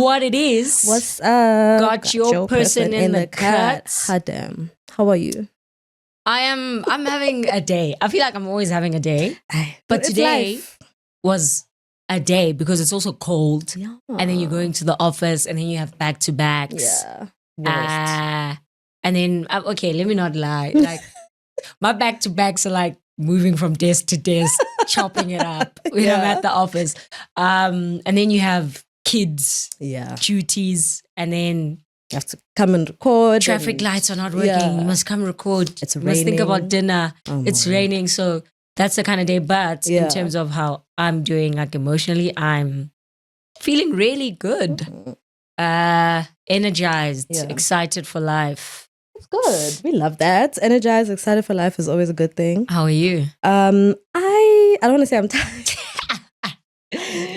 what it is. What's up? Got your person in the cut. Hot damn. How are you? I'm having a day. I feel like I'm always having a day. But It's today life. was a day because it's also cold. Yeah. And then you're going to the office and then you have back-to-backs. Yeah. Worst. And then, okay, let me not lie. Like, my back-to-backs are like moving from desk to desk, chopping it up when I'm at the office. And then you have kids, duties, and then you have to come and record. Traffic lights are not working. You must come record. It's you raining. must think about dinner. It's raining. So that's the kind of day. But in terms of how I'm doing, like emotionally, I'm feeling really good. Energized, excited for life. It's good. We love that. Energized, excited for life is always a good thing. How are you? I don't want to say I'm tired.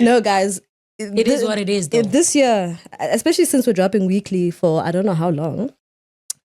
No, guys. It is what it is, though. This year, especially since we're dropping weekly for I don't know how long,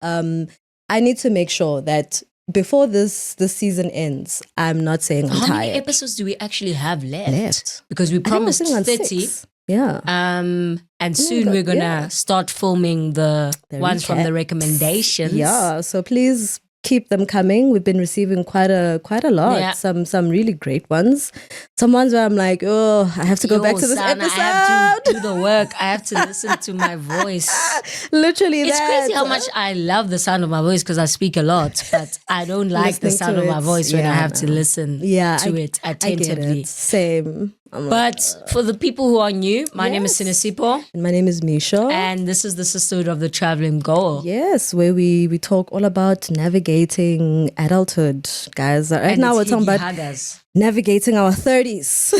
I need to make sure that before this season ends, I'm not saying I'm tired. How many episodes do we actually have left? Because we promised 30. 6. Yeah. And soon we're gonna start filming the ones from the recommendations. Yeah. So please keep them coming. We've been receiving quite a lot. Yeah. Some really great ones. Some ones where I'm like, oh, I have to go back to this episode. I have to do the work. I have to listen to my voice. Literally, it's crazy how much I love the sound of my voice because I speak a lot, but I don't like the sound of my voice when I have to listen to it attentively. I get it. Same. But for the people who are new, my name is Sinesipo. And my name is Misha. And this is the Sisterhood of the Traveling Goer. Yes, where we talk all about navigating adulthood, guys. Right now we're talking about navigating our 30s.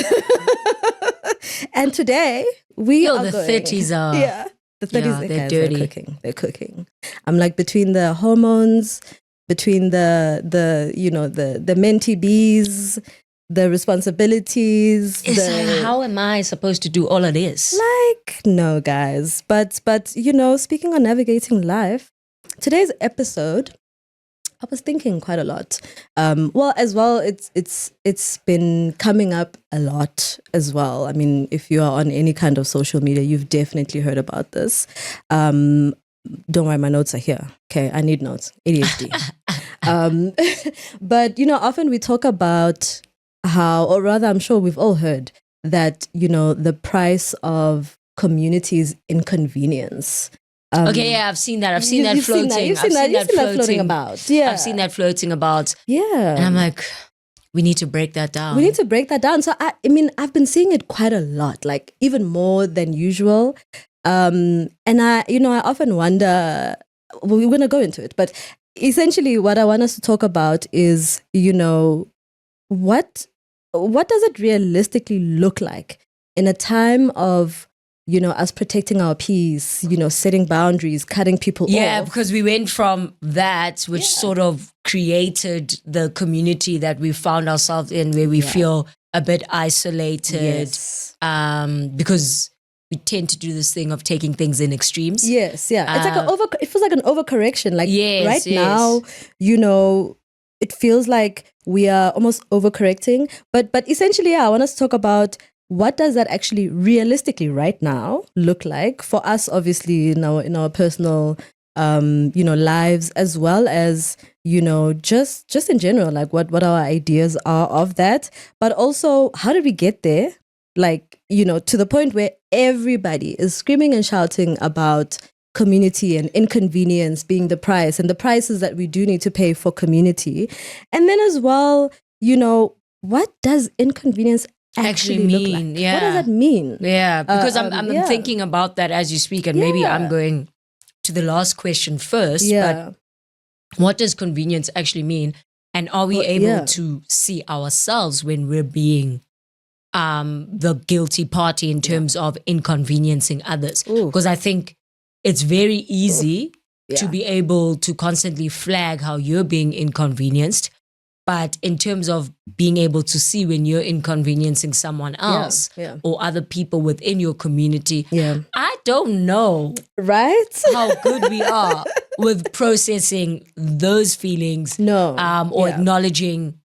And today we are the going, 30s are... Yeah, the 30s, they're dirty. They're cooking. I'm like between the hormones, between the mentee bees, the responsibilities. How am I supposed to do all of this? Like, no, guys. But speaking on navigating life, today's episode, I was thinking quite a lot. It's been coming up a lot as well. I mean, if you are on any kind of social media, you've definitely heard about this. Don't worry, my notes are here. Okay, I need notes. ADHD. But often we talk about how, or rather, I'm sure we've all heard that, the price of community is inconvenience. I've seen that. I've seen that floating. You've seen that floating about. Yeah. I've seen that floating about. Yeah. And I'm like, we need to break that down. So, I've been seeing it quite a lot, like even more than usual. And I often wonder, we're going to go into it, but essentially what I want us to talk about is, what does it realistically look like in a time of, us protecting our peace, setting boundaries, cutting people off? Yeah, because we went from that, which sort of created the community that we found ourselves in, where we feel a bit isolated, because we tend to do this thing of taking things in extremes. Yes, yeah. It's like it feels like an overcorrection. Like now, it feels like we are almost overcorrecting. But essentially, I want us to talk about what does that actually realistically right now look like for us, obviously, in our personal lives, as well as, just in general, like what our ideas are of that. But also, how did we get there? Like, to the point where everybody is screaming and shouting about community and inconvenience being the price and the prices that we do need to pay for community. And then as well, what does inconvenience actually look like? Yeah. What does that mean? Yeah, because I'm thinking about that as you speak, and maybe I'm going to the last question first. Yeah. But what does convenience actually mean? And are we able to see ourselves when we're being the guilty party in terms of inconveniencing others? Because I think it's very easy to be able to constantly flag how you're being inconvenienced. But in terms of being able to see when you're inconveniencing someone else or other people within your community, I don't know how good we are with processing those feelings or acknowledging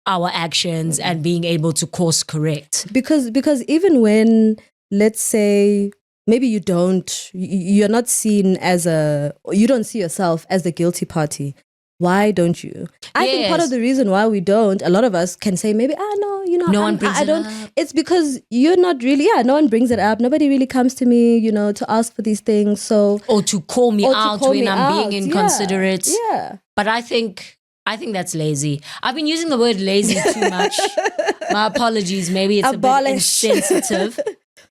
our actions and being able to course correct. Because even when, let's say, maybe you're not seen you don't see yourself as the guilty party. Why don't you? I think part of the reason why we don't, a lot of us can say maybe, no, no one brings it up. It's because you're not really, no one brings it up. Nobody really comes to me, to ask for these things. So, or to call me out when I'm being inconsiderate. Yeah. But I think that's lazy. I've been using the word lazy too much. My apologies. Maybe it's a bit insensitive.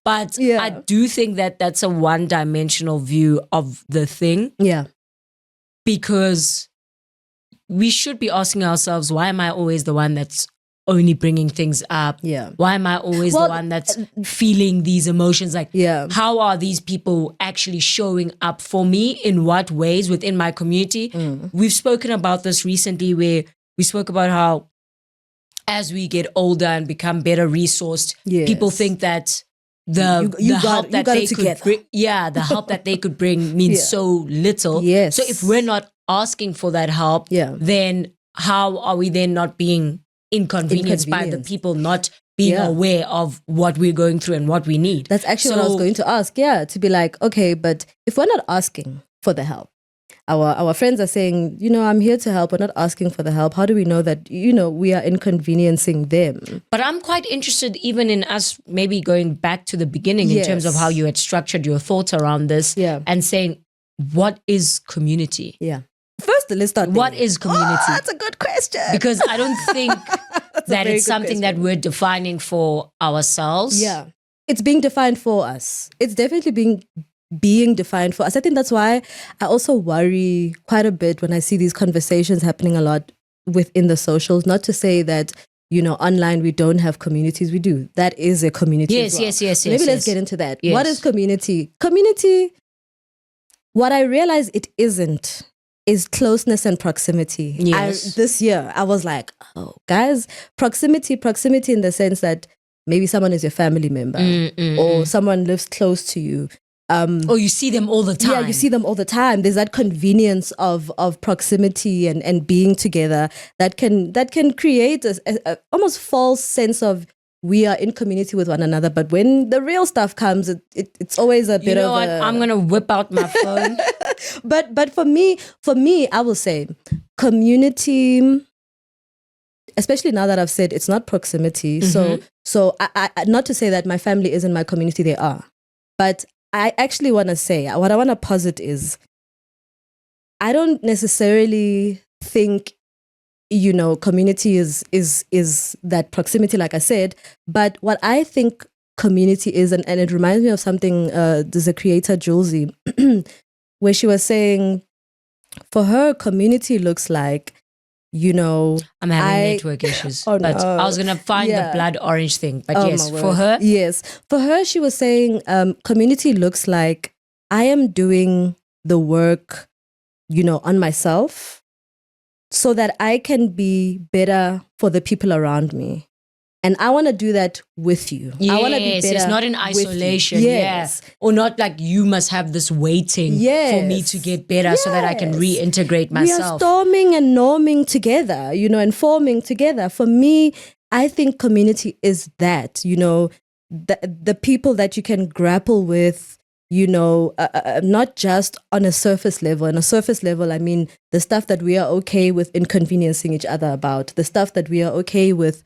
But I do think that that's a one-dimensional view of the thing. Yeah. Because we should be asking ourselves, why am I always the one that's only bringing things up? Yeah. Why am I always the one that's feeling these emotions? Like, how are these people actually showing up for me? In what ways within my community? We've spoken about this recently, where we spoke about how as we get older and become better resourced, people think that the help that they could bring, the help that they could bring means so little. Yes. So if we're not asking for that help, then how are we then not being inconvenienced by the people not being aware of what we're going through and what we need? That's actually what I was going to ask. Yeah, to be like, okay, but if we're not asking for the help, our friends are saying, I'm here to help, we're not asking for the help. How do we know that, we are inconveniencing them? But I'm quite interested even in us maybe going back to the beginning in terms of how you had structured your thoughts around this and saying, what is community? Yeah. First, let's start there. What is community? That's a good question. Because I don't think that it's something that we're defining for ourselves. Yeah. It's being defined for us. It's definitely being defined for us. I think that's why I also worry quite a bit when I see these conversations happening a lot within the socials. Not to say that, online we don't have communities. We do. That is a community. Yes, as well. yes. Maybe let's get into that. Yes. What is community? Community, what I realize it isn't, is closeness and proximity. Yes. This year, I was like, oh, guys, proximity in the sense that maybe someone is your family member or someone lives close to you. Or you see them all the time. Yeah, you see them all the time. There's that convenience of proximity and being together that can create a almost false sense of we are in community with one another. But when the real stuff comes, it's always a bit of what? I'm going to whip out my phone. But for me, I will say community, especially now that I've said it's not proximity. So I not to say that my family isn't my community, they are. But I actually want to say, what I want to posit is, I don't necessarily think, community is that proximity, like I said. But what I think community is, and it reminds me of something, there's a creator, Julesy, where she was saying, for her, community looks like, I'm having network issues. But I was going to find the blood orange thing. But yes, for her. Yes. For her, she was saying, community looks like I am doing the work, on myself so that I can be better for the people around me. And I want to do that with you. Yes, I want to be better. It's not in isolation. Yes. Yeah. Or not like you must have this waiting for me to get better so that I can reintegrate myself. We are storming and norming together, and forming together. For me, I think community is that, the people that you can grapple with, not just on a surface level. On a surface level, I mean, the stuff that we are okay with inconveniencing each other about, the stuff that we are okay with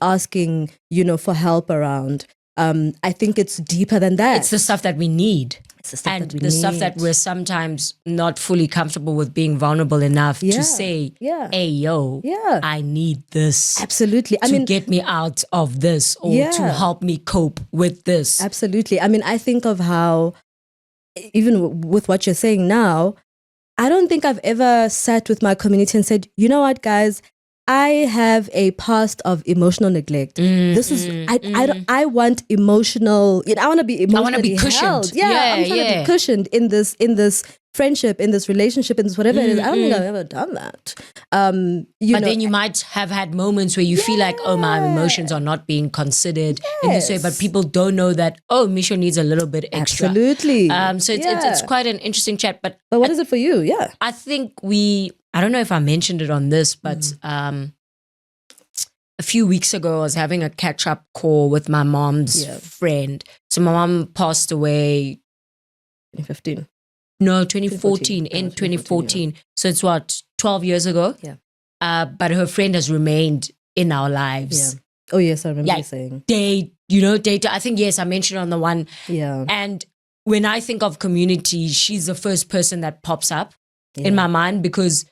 asking, for help around. I think it's deeper than that. It's the stuff that we need. It's the stuff and that we the need. Stuff that we're sometimes not fully comfortable with being vulnerable enough to say, hey, yo, I need this. Absolutely. I mean, get me out of this or to help me cope with this. Absolutely. I mean, I think of how, even with what you're saying now, I don't think I've ever sat with my community and said, you know what, guys, I have a past of emotional neglect. I want emotional, I want to be emotionally I want to be cushioned. Held. I'm trying to be cushioned in this friendship, in this relationship, in this whatever it is. I don't think I've ever done that. Then you might have had moments where you feel like, oh, my emotions are not being considered in this way, but people don't know that, oh, Misho needs a little bit extra. Absolutely. So it's quite an interesting chat. But what is it for you? Yeah. I think I don't know if I mentioned it on this, but a few weeks ago, I was having a catch-up call with my mom's friend. So my mom passed away 2015. No, 2014. In 2014. Yeah. So it's what, 12 years ago? Yeah. But her friend has remained in our lives. Yeah. Oh, yes, I remember you saying. Date. I think, yes, I mentioned on the one. Yeah. And when I think of community, she's the first person that pops up in my mind, because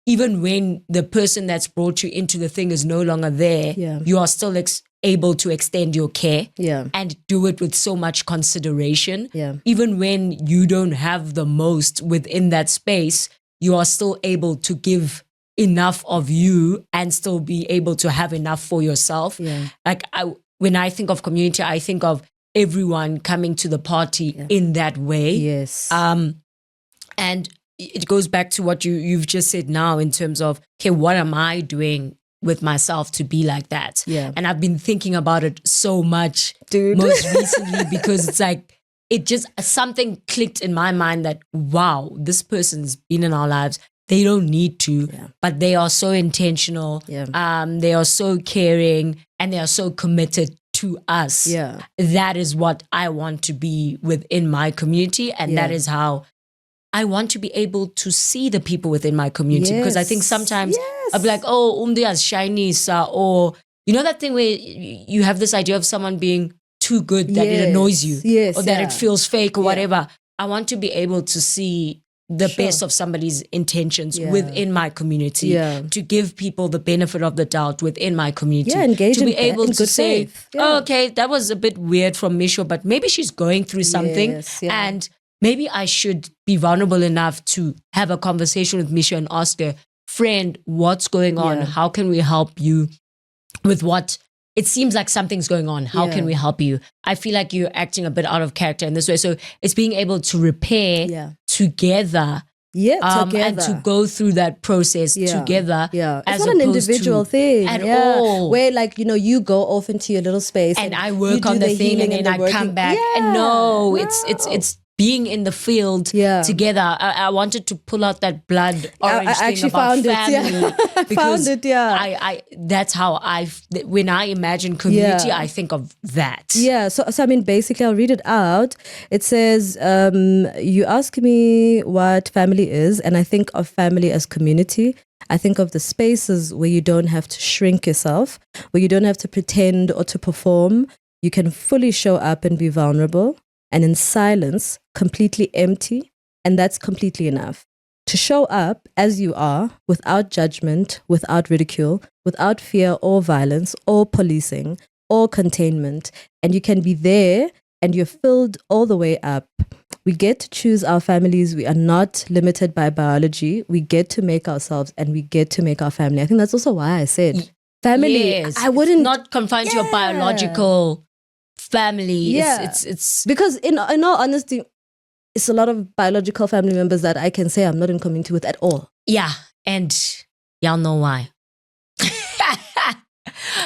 even when the person that's brought you into the thing is no longer there, you are still able to extend your care and do it with so much consideration. Yeah. Even when you don't have the most within that space, you are still able to give enough of you and still be able to have enough for yourself. Yeah. Like when I think of community, I think of everyone coming to the party in that way. Yes. And it goes back to what you've just said now in terms of, okay, what am I doing with myself to be like that? Yeah. And I've been thinking about it so much, dude, most recently, because it's like, it just, something clicked in my mind that, wow, this person's been in our lives. They don't need to, but they are so intentional. Yeah. They are so caring, and they are so committed to us. Yeah. That is what I want to be within my community. And that is how I want to be able to see the people within my community. Because I think sometimes I'll be like, oh, is shiny, or you know that thing where you have this idea of someone being too good that it annoys you, or that it feels fake or whatever. I want to be able to see the best of somebody's intentions within my community, to give people the benefit of the doubt within my community, engage to be able to say, faith. oh, okay, that was a bit weird from Misho, but maybe she's going through something, and maybe I should be vulnerable enough to have a conversation with Misho and ask her, friend, what's going on? How can we help you with what? It seems like something's going on. How can we help you? I feel like you're acting a bit out of character in this way. So it's being able to repair together. And to go through that process together. Yeah. It's not an individual thing. At all. Where you go off into your little space. And I work on the thing and then I come back. And no, it's being in the field together. I wanted to pull out that blood orange thing about family. Found it, that's how when I imagine community, I think of that. Yeah, so I mean, basically, I'll read it out. It says, you ask me what family is, and I think of family as community. I think of the spaces where you don't have to shrink yourself, where you don't have to pretend or to perform. You can fully show up and be vulnerable. And in silence, completely empty, and that's completely enough. To show up as you are, without judgment, without ridicule, without fear or violence or policing or containment, and you can be there and you're filled all the way up. We get to choose our families. We are not limited by biology. We get to make ourselves, and we get to make our family. I think that's also why I said family. Yes, I wouldn't not confined to your biological family. It's because in all honesty, it's a lot of biological family members that I can say I'm not in community with at all. Yeah, and y'all know why.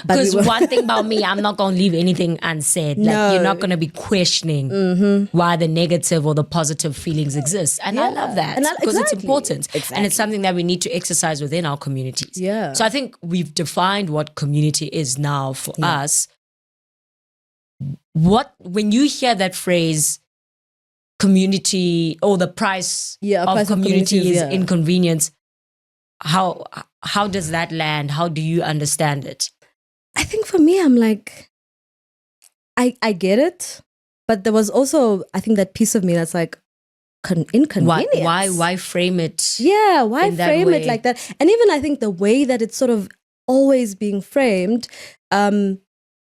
Because one thing about me, I'm not going to leave anything unsaid. Like, you're not going to be questioning why the negative or the positive feelings exist. And I love that because it's important. And it's something that we need to exercise within our communities. Yeah. So I think we've defined what community is now for us. When you hear that phrase, community, or the price of community is inconvenience, how does that land? How do you understand it? I think for me, I'm like, I get it, but there was also, I think, that piece of me that's like, inconvenience. Why frame it? Yeah, why frame it like that? And even I think the way that it's sort of always being framed, I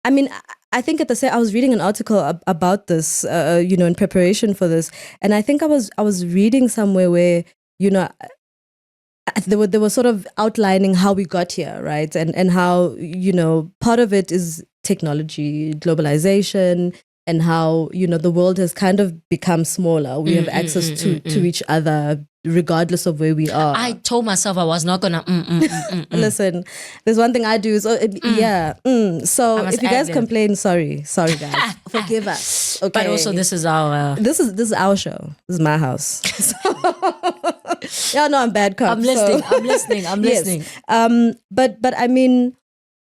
mean, I think at the same, I was reading an article about this, in preparation for this, and I think I was reading somewhere where, they were sort of outlining how we got here, right? And how, part of it is technology, globalization, and how, the world has kind of become smaller. We have access to each other regardless of where we are. I told myself I was not gonna Listen, there's one thing I do is So if you guys complain, sorry guys, forgive us. Okay, but also this is our this is our show. This is my house. Yeah, no, I'm bad cop. I'm listening. But I mean,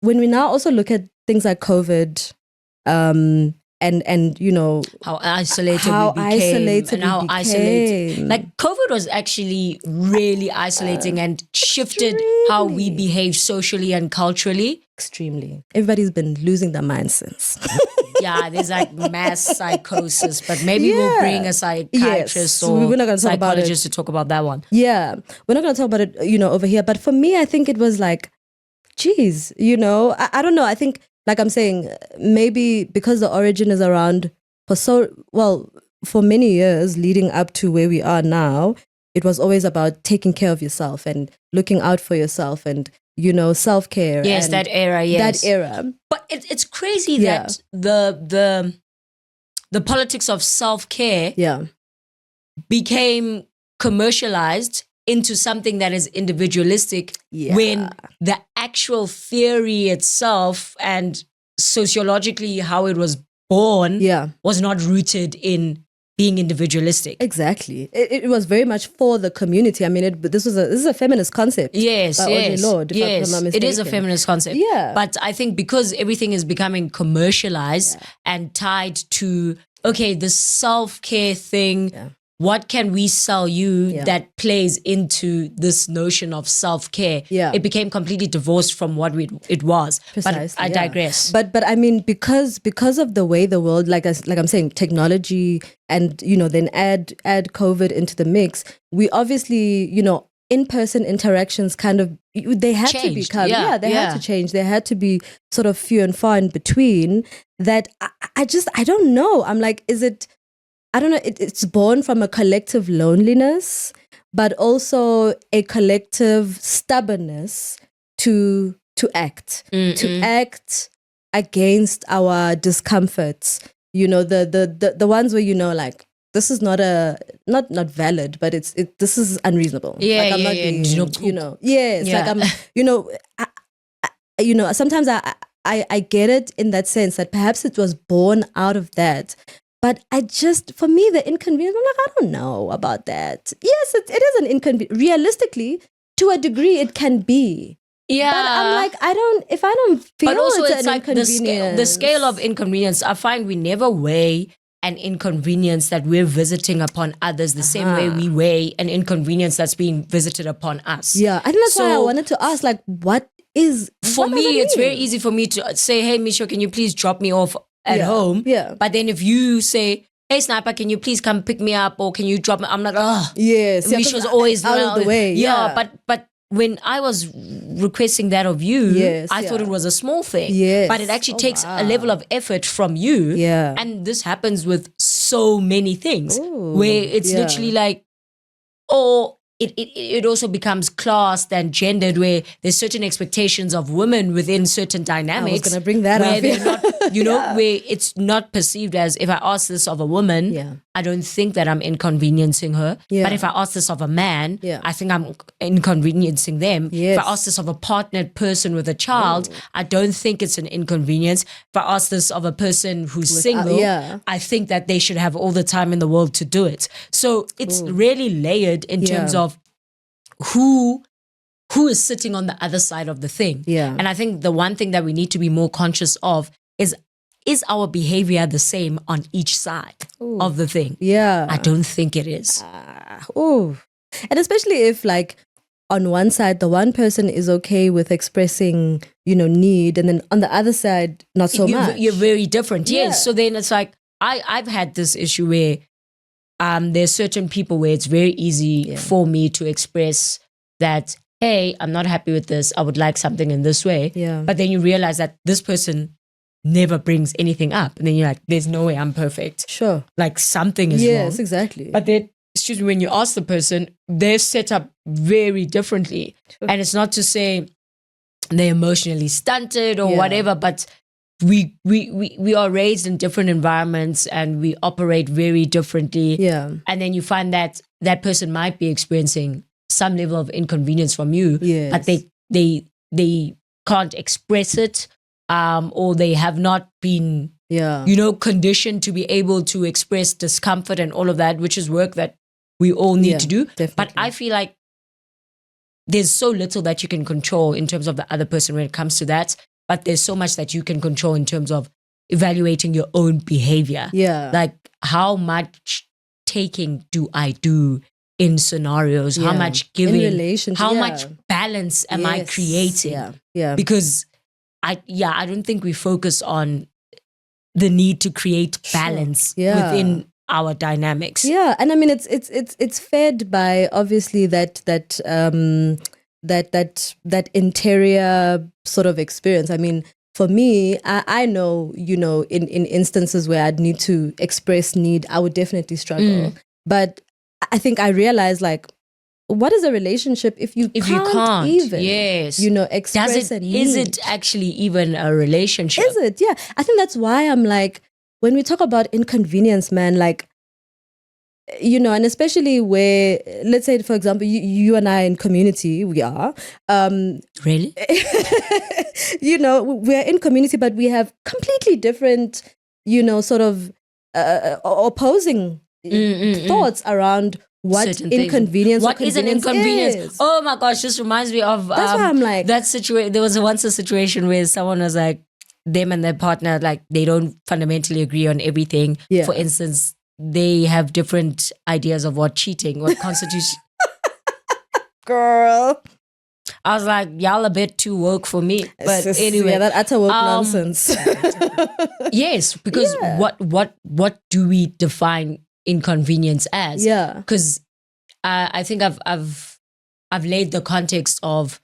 when we now also look at things like COVID, and you know how isolated we became and how isolated. Like COVID was actually really isolating and shifted how we behave socially and culturally. Extremely. Everybody's been losing their mind since. Yeah, there's like mass psychosis, but maybe we'll bring a psychiatrist or we're not gonna psychologist to talk about that one. Yeah, we're not going to talk about it, you know, over here. But for me, I think it was like, geez, you know, I don't know. I think, like I'm saying, maybe because the origin is around for many years leading up to where we are now, it was always about taking care of yourself and looking out for yourself and, you know, self-care. Yes, that era, yes. That era. But it's crazy that the politics of self-care became commercialized into something that is individualistic when the actual theory itself and sociologically how it was born was not rooted in being individualistic. Exactly. It was very much for the community. I mean, this is a feminist concept. Yes, yes. Lord, yes, it is a feminist concept. Yeah. But I think because everything is becoming commercialized and tied to, okay, the self-care thing, what can we sell you that plays into this notion of self-care? It became completely divorced from what it was. Precisely, but I digress. But I mean, because of the way the world, like I'm saying, technology and, you know, then add COVID into the mix, we obviously, you know, in-person interactions kind of, they had to become, they had to change. There had to be sort of few and far in between that I don't know. I'm like, is it, I don't know, it's born from a collective loneliness, but also a collective stubbornness to act, to act against our discomforts. You know, the ones where, you know, like, this is not valid, but this is unreasonable. Yeah, like, I'm not being, you know, like I'm, you know, you know, sometimes I get it in that sense that perhaps it was born out of that. But for me, the inconvenience, I'm like, I don't know about that. Yes, it is an inconvenience. Realistically, to a degree, it can be. Yeah. But I'm like, if I don't feel but also it's an like inconvenience. the scale of inconvenience, I find we never weigh an inconvenience that we're visiting upon others the same way we weigh an inconvenience that's being visited upon us. Yeah, I think that's why I wanted to ask, like, for me, it's very easy for me to say, hey, Misho, can you please drop me off at home? Yeah. But then if you say, hey, Sniper, can you please come pick me up or can you drop me? I'm like, oh. Yes. Misho's always out of the way. Yeah, but when I was requesting that of you, I thought it was a small thing. Yes. But it actually takes a level of effort from you. Yeah. And this happens with so many things where it's literally like, or it also becomes classed and gendered where there's certain expectations of women within certain dynamics. I was going to bring that where up. They're not, you know, where it's not perceived as, if I ask this of a woman, I don't think that I'm inconveniencing her. But if I ask this of a man, I think I'm inconveniencing them. Yes. If I ask this of a partnered person with a child, I don't think it's an inconvenience. If I ask this of a person who's single, I think that they should have all the time in the world to do it. So it's really layered in terms of who is sitting on the other side of the thing. Yeah. And I think the one thing that we need to be more conscious of is our behavior the same on each side of the thing? Yeah. I don't think it is. And especially if, like, on one side, the one person is okay with expressing, you know, need, and then on the other side, not so much. You're very different. Yes. So then it's like, I've had this issue where there's certain people where it's very easy for me to express that, hey, I'm not happy with this. I would like something in this way. Yeah. But then you realize that this person never brings anything up. And then you're like, there's no way I'm perfect. Sure. Like something is wrong. Yes, exactly. But then, excuse me, when you ask the person, they're set up very differently. Sure. And it's not to say they're emotionally stunted or whatever, but we are raised in different environments and we operate very differently. Yeah. And then you find that that person might be experiencing some level of inconvenience from you, but they can't express it, or they have not been, you know, conditioned to be able to express discomfort and all of that, which is work that we all need to do. Definitely. But I feel like there's so little that you can control in terms of the other person when it comes to that. But there's so much that you can control in terms of evaluating your own behavior. Yeah. Like, how much taking do I do in scenarios? How much giving? In relationship. How much balance am I creating? Yeah. Because I don't think we focus on the need to create balance within our dynamics. Yeah, and I mean it's fed by obviously that interior sort of experience. I mean, for me, I know, in instances where I'd need to express need, I would definitely struggle. But I think I realized, like, what is a relationship if you can't even, express a need? Is it actually even a relationship? Is it? Yeah. I think that's why I'm like, when we talk about inconvenience, man, like, and especially where, let's say, for example, you and I in community, we are. Really? We're in community, but we have completely different, sort of opposing thoughts around what certain inconvenience things. What is an inconvenience? Is. Oh my gosh, this reminds me of that's why I'm like, that situation. There was once a situation where someone was like, them and their partner, like, they don't fundamentally agree on everything. For instance, they have different ideas of what constitutes. Girl, I was like, y'all a bit too woke for me. But anyway, that utter woke nonsense. Yes, because what do we define inconvenience as? Yeah, because I think I've laid the context of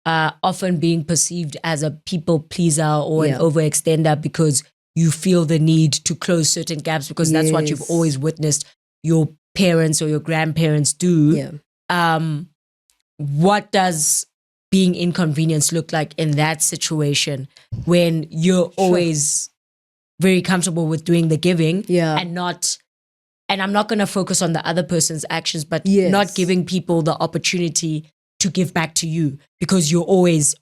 often being perceived as a people pleaser or an overextender because you feel the need to close certain gaps because that's what you've always witnessed your parents or your grandparents do. What does being inconvenienced look like in that situation when you're always very comfortable with doing the giving and I'm not going to focus on the other person's actions, but not giving people the opportunity to give back to you because you're always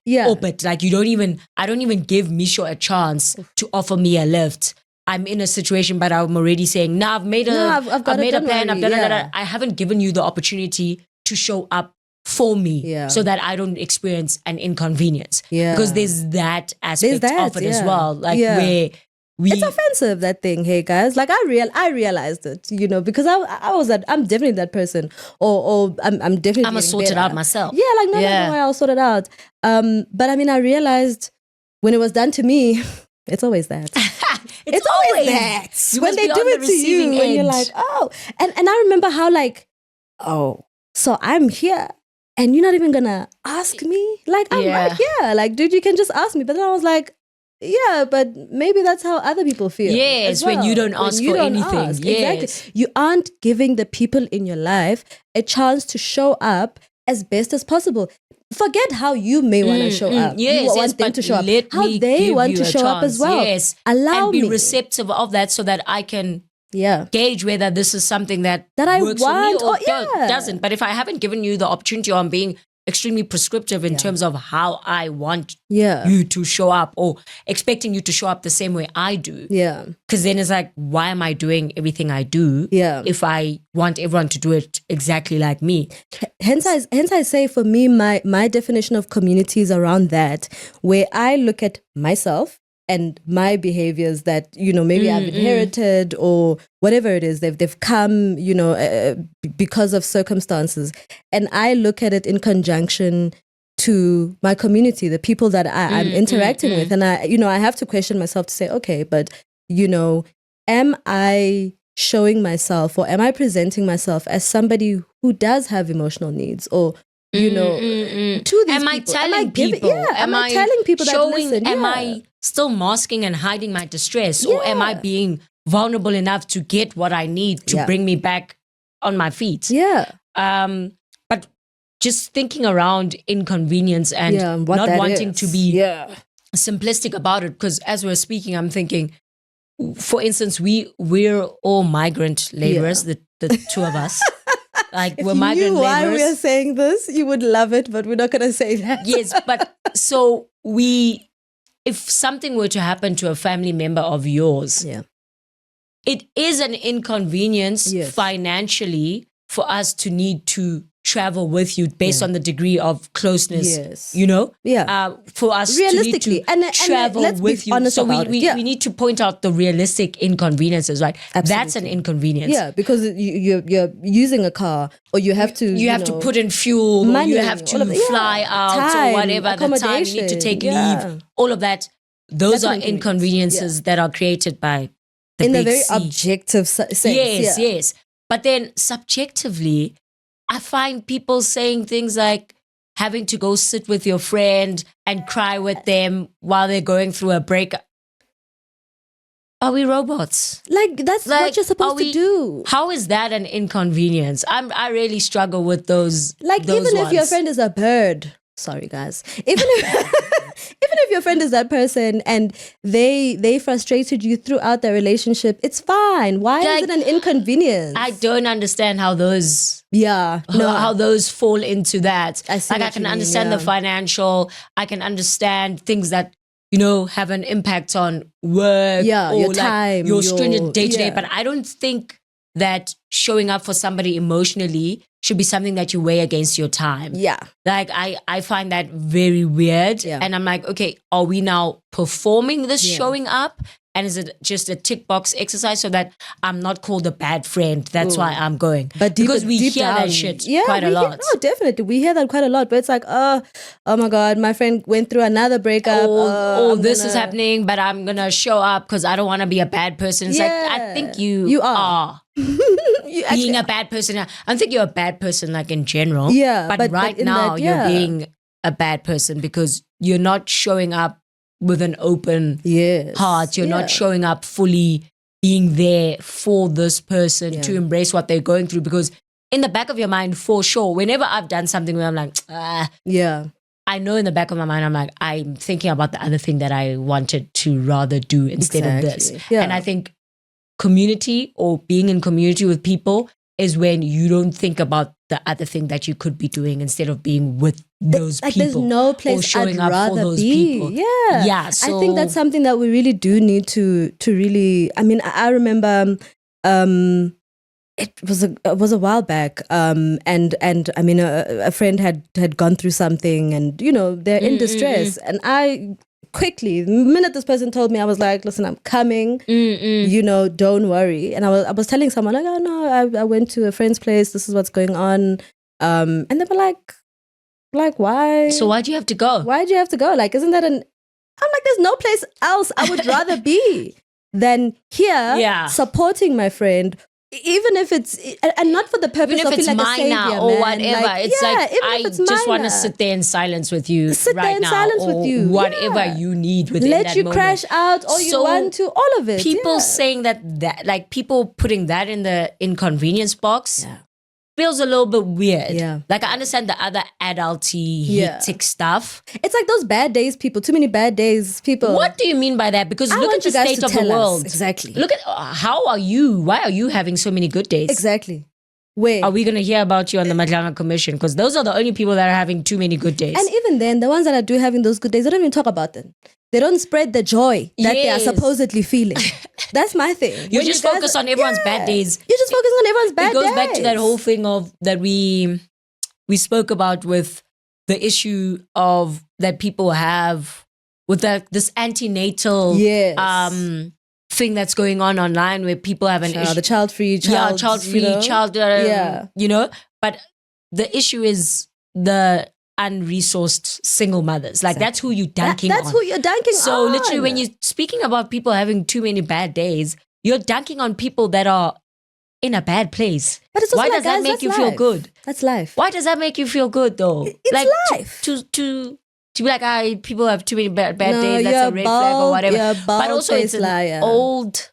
open. Like, I don't even give Misha a chance to offer me a lift. I'm in a situation, but I'm already saying, I've made a plan. I haven't given you the opportunity to show up for me so that I don't experience an inconvenience. Because there's that aspect of it as well. Like, where it's offensive, that thing. Hey guys, like I realized it, because I'm definitely that person, or I'm definitely I'm gonna sort it out myself. Yeah, like no, I'll sort it out. But I mean, I realized when it was done to me, it's always that. it's always that when they do it to you, when you're like, oh, and I remember how, like, oh, so I'm here. And you're not even gonna ask me? Like, I'm right here. Like, dude, you can just ask me. But then I was like, yeah, but maybe that's how other people feel. Yes, when you don't ask for anything. Yes. Exactly. You aren't giving the people in your life a chance to show up as best as possible. Forget how you may want to show up. Yes, you want them to show up. How they want to show up as well. Yes. Allow me. And be receptive of that so that I can gauge whether this is something that I works want for me or doesn't. But if I haven't given you the opportunity, or I'm being extremely prescriptive in terms of how I want you to show up, or expecting you to show up the same way I do. Yeah. Because then it's like, why am I doing everything I do if I want everyone to do it exactly like me? Hence I say, for me, my definition of community is around that, where I look at myself and my behaviors that, maybe I've inherited or whatever it is, they've come, because of circumstances. And I look at it in conjunction to my community, the people that I'm interacting with. And I have to question myself to say, okay, but, am I showing myself, or am I presenting myself as somebody who does have emotional needs, or to these people? Am I telling people? Am I telling people showing, that, listen, am I still masking and hiding my distress? Or am I being vulnerable enough to get what I need to bring me back on my feet? Yeah. But just thinking around inconvenience and not wanting to be simplistic about it, because as we're speaking, I'm thinking, for instance, we're all migrant laborers, the two of us. Like, we're migrant laborers. Why we're saying this, you would love it, but we're not going to say that. Yes, but so if something were to happen to a family member of yours, it is an inconvenience financially for us to need to travel with you based on the degree of closeness. Yes. You know? Yeah. For us realistically, to need to travel let's with be you. honest So about it. we need to point out the realistic inconveniences, right? Absolutely. That's an inconvenience. Yeah, because you're using a car, or you have to you have to put in fuel, money, or you have to fly out, time, or whatever, the time you need to take leave, all of that. Those are inconveniences that are created by the in big a very C. objective sense. Yes. But then subjectively, I find people saying things like having to go sit with your friend and cry with them while they're going through a breakup. Are we robots? Like, that's what you're supposed to do. How is that an inconvenience? I really struggle with those. Like, those even ones. if your friend is a bird. Sorry, guys. Even if your friend is that person and they frustrated you throughout the relationship, it's fine. Why is it an inconvenience? I don't understand how those how those fall into that. I can understand the financial. I can understand things that have an impact on work. Yeah, or your time, your stringent day to day. yeah. But I don't think that showing up for somebody emotionally should be something that you weigh against your time. Yeah. Like I find that very weird. Yeah. And I'm like, okay, are we now performing this showing up? And is it just a tick box exercise so that I'm not called a bad friend? That's why I'm going. But because we deep hear down, that shit quite a lot. No, definitely. We hear that quite a lot. But it's like, oh my God, my friend went through another breakup. This is happening, but I'm going to show up because I don't want to be a bad person. It's like, I think you are. Being a bad person. I don't think you're a bad person like in general. Yeah. But right now you're being a bad person because you're not showing up with an open heart. You're not showing up fully being there for this person to embrace what they're going through, because in the back of your mind, for sure, whenever I've done something where I'm like, I know in the back of my mind, I'm like, I'm thinking about the other thing that I wanted to rather do instead of this. Yeah. And I think community or being in community with people is when you don't think about the other thing that you could be doing instead of being with those people. There's no place or showing I'd up rather for those be. people. Yeah. So I think that's something that we really do need to really. I mean, I remember it was a while back, and I mean, a friend had gone through something, and they're in distress, and I quickly, the minute this person told me, I was like, listen, I'm coming, don't worry. And I was telling someone like, oh no, I went to a friend's place, this is what's going on, and they were like, why? So why'd you have to go? Why'd you have to go? Like, isn't that I'm like, there's no place else I would rather be than here, supporting my friend. Even if it's, and not for the purpose of feeling like a savior, or man. whatever. Like, it's like, I just want to sit there in silence with you sit right there in now. silence or with you. Whatever you need within that Let you moment. crash out all you want to, all of it. People saying that, like people putting that in the inconvenience box feels a little bit weird. Yeah. Like I understand the other adulty, hectic stuff. It's like those bad days people, too many bad days people. What do you mean by that? Because look at the state of the world. Exactly. Look at how are you? Why are you having so many good days? Exactly. Where? Are we going to hear about you on the Madlanga Commission? Because those are the only people that are having too many good days. And even then, the ones that are having those good days, they don't even talk about them. They don't spread the joy that they are supposedly feeling. That's my thing. You just focus on everyone's bad days. You just focus on everyone's bad days. It goes back to that whole thing of that we spoke about with the issue of that people have with this antenatal thing that's going on online where people have an issue. The child-free, But the issue is the unresourced single mothers. Like that's who you're dunking on. That's who you're dunking on. So literally when you're speaking about people having too many bad days, you're dunking on people that are in a bad place. But it's also why does that make you feel good? That's life. Why does that make you feel good though? It's like life. To be like, people have too many bad days, that's a red flag or whatever. But also it's an old,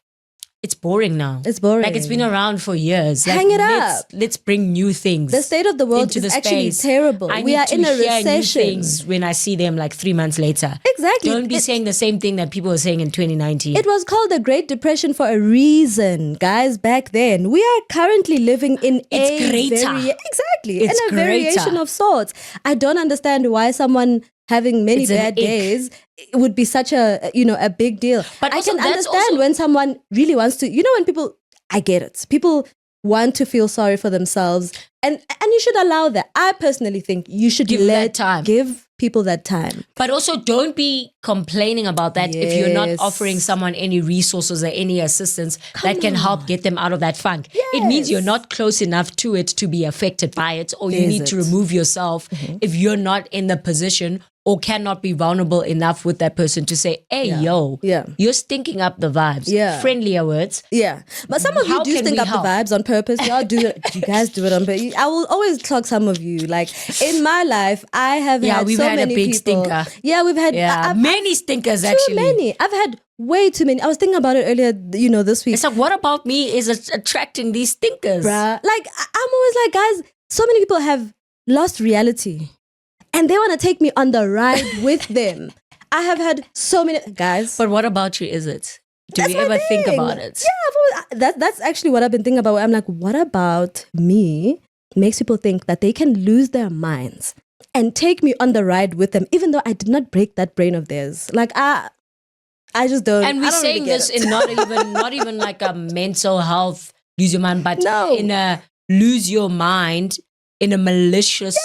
it's boring now. It's boring. Like it's been around for years. Like, hang it up. Let's bring new things. The state of the world is actually terrible. We are in a recession. New things when I see them like 3 months later. Exactly. Don't be saying the same thing that people were saying in 2019. It was called the Great Depression for a reason, guys, back then. We are currently living in a variation of sorts. I don't understand why someone having many bad days, it would be such a big deal. But I can understand when someone really wants to, when people, I get it. People want to feel sorry for themselves. And you should allow that. I personally think you should give people that time. But also don't be complaining about that if you're not offering someone any resources or any assistance that can help get them out of that funk. Yes. It means you're not close enough to it to be affected by it, or you need to remove yourself if you're not in the position or cannot be vulnerable enough with that person to say, hey, you're stinking up the vibes. Yeah. Friendlier words. Yeah. But some of you do stink up the vibes on purpose. Y'all do it. You guys do it on purpose. I will always clock some of you. Like in my life, I have had we've so had many a big people. Stinker. Yeah, we've had many stinkers too actually. Many. I've had way too many. I was thinking about it earlier, this week. It's like, what about me is attracting these stinkers? Bruh. Like, I'm always like, guys, so many people have lost reality. And they want to take me on the ride with them. I have had so many guys. But what about you? Is it? Do you ever think about it? Yeah, that's actually what I've been thinking about. I'm like, what about me makes people think that they can lose their minds and take me on the ride with them, even though I did not break that brain of theirs. Like I just don't. And we're saying really this in not even like a mental health lose your mind, but in a lose your mind in a malicious